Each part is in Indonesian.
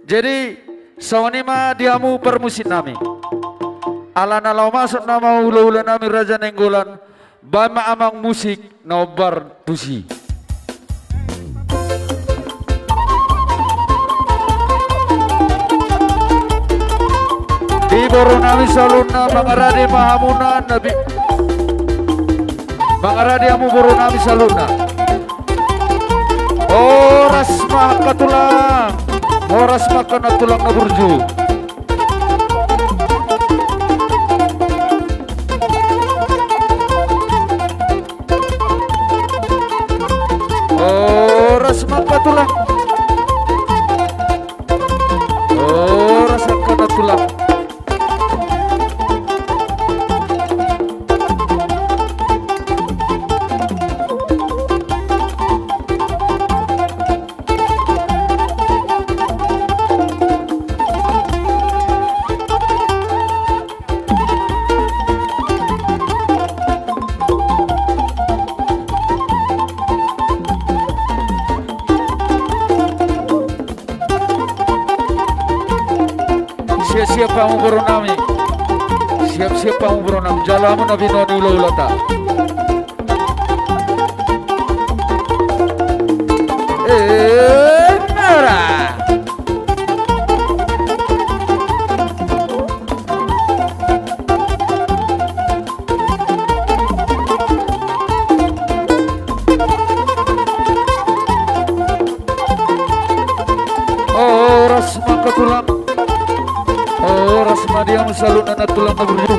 Jadi sawanima diamu permusit nami. Alana lau masuk nama ula-ula nami raja nenggolan. Bama amang musik nobar tusi. Di boru nami saluna mangarade mahamuna nabi. Mangarade amu boru nami saluna. Oras maka tulang. Horas makan tulang na burju. Horas makan tulang. Horas makan tulang. Siap-siap kamu beronami. Siap-siap kamu beronam. Jalamu nabi noni ula-ulata. Merah. Oh, ras maka tulang. Oh, rasmadia musalun anak tulang naburu.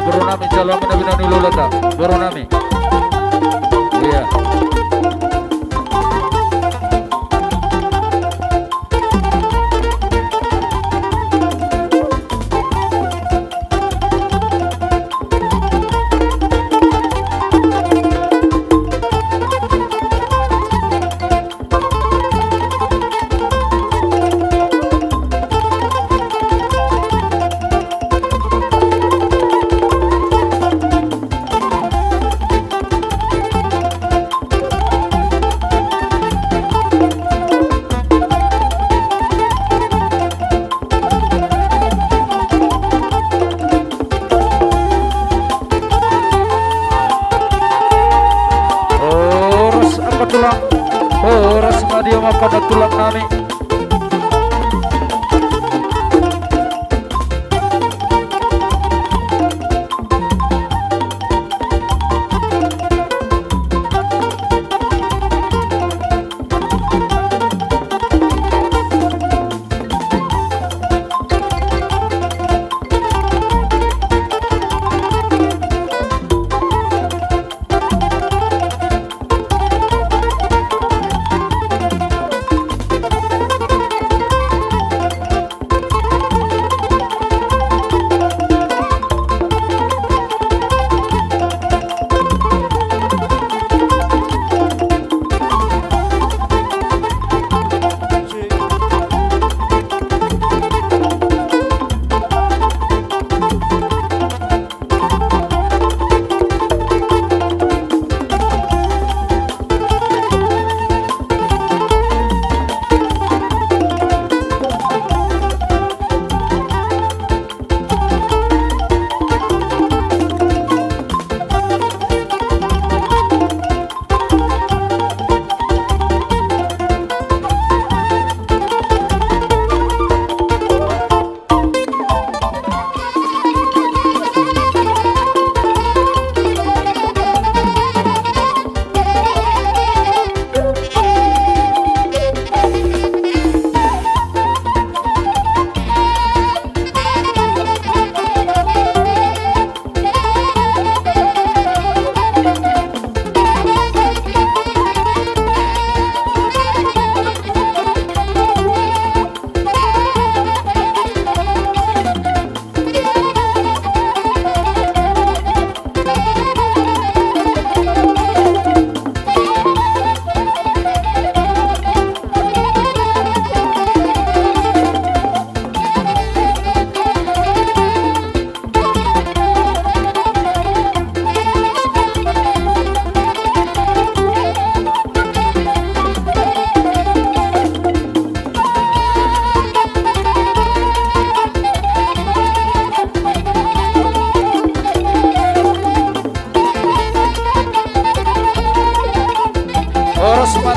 Boronami jalan nabi nani lolata. Boronami. Iya. Tulang, oh rasmadia makan tulang nami.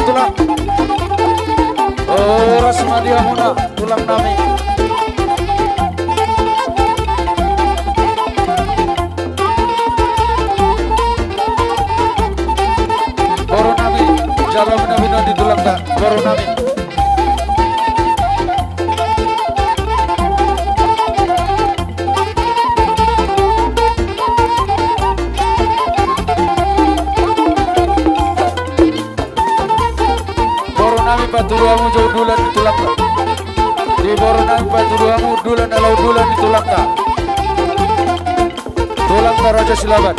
tulang. Oras madiamu na tulang nami. Boro nami jalan bina di tulang tak. Boro nami. Paturuamu jauh dulan di tulang tak. Di Boronan paturuamu dulan alau dulan di tulang tak. Tulang tak Raja Silaban.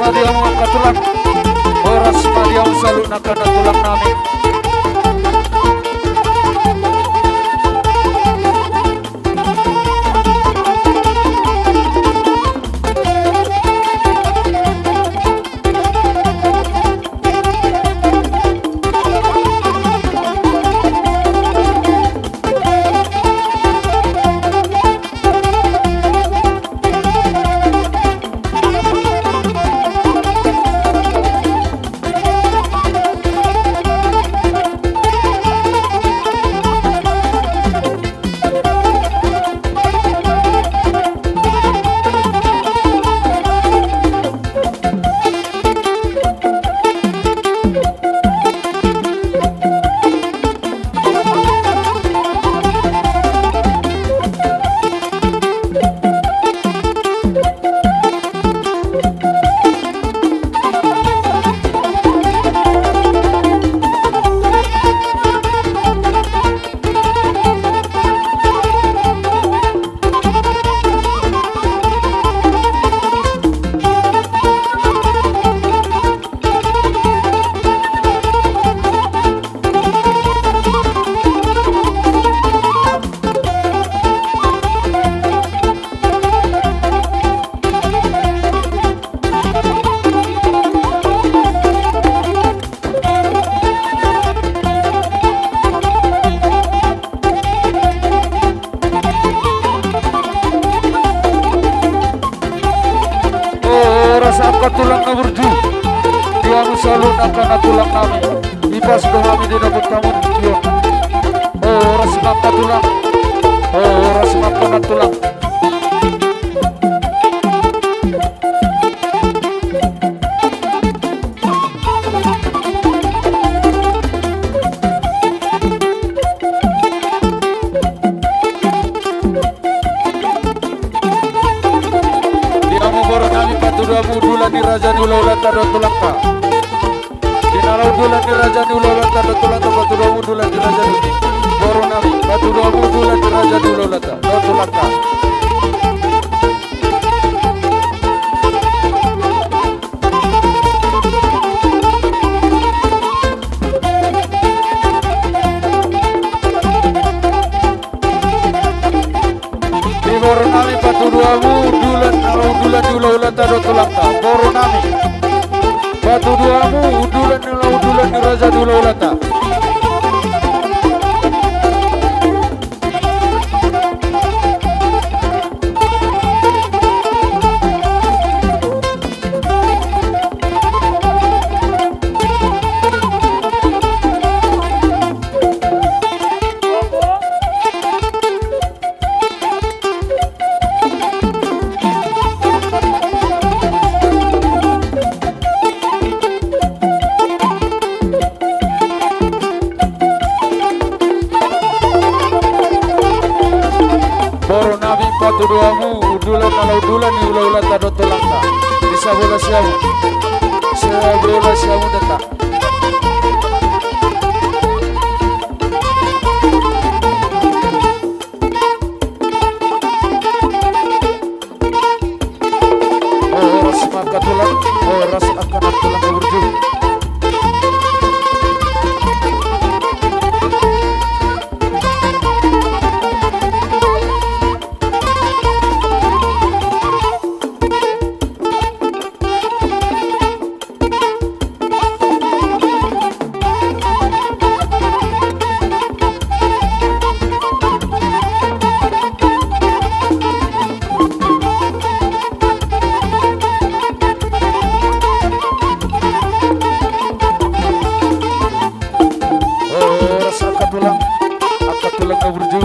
Madiamu angkat tulang. Oras madiamu selalu nakana tulang nami. Angkat tulang na burju. Dia selalu nakana tulang nami. Ipas kami di dapat tamu dia. Oras angkat tulang. Oras angkat tulang. Paturuamu dulan di raja ni ulau lata do tulang ka. Dinalau dulan di raja ni ulau lata do tulang ka. Paturuamu dulan di raja ni Boronami. Paturuamu dulan di raja ni ulau lata do tulang ka. Di Boronami paturuamu dulan di ulau lata do tulang ka. Boronami paturuamu dulan di raja di ulau lata. Boronami paturuamu udulan ala udulan ni ulah ulah tado tolangka bisa bola siamu data. langkah berju.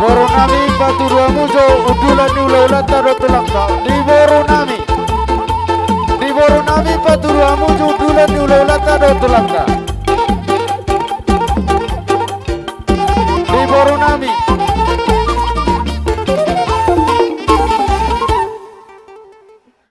Boronami Paturamujo udulan ulah taro tulangka di Boronami Paturamujo udulan ulah taro tulangka.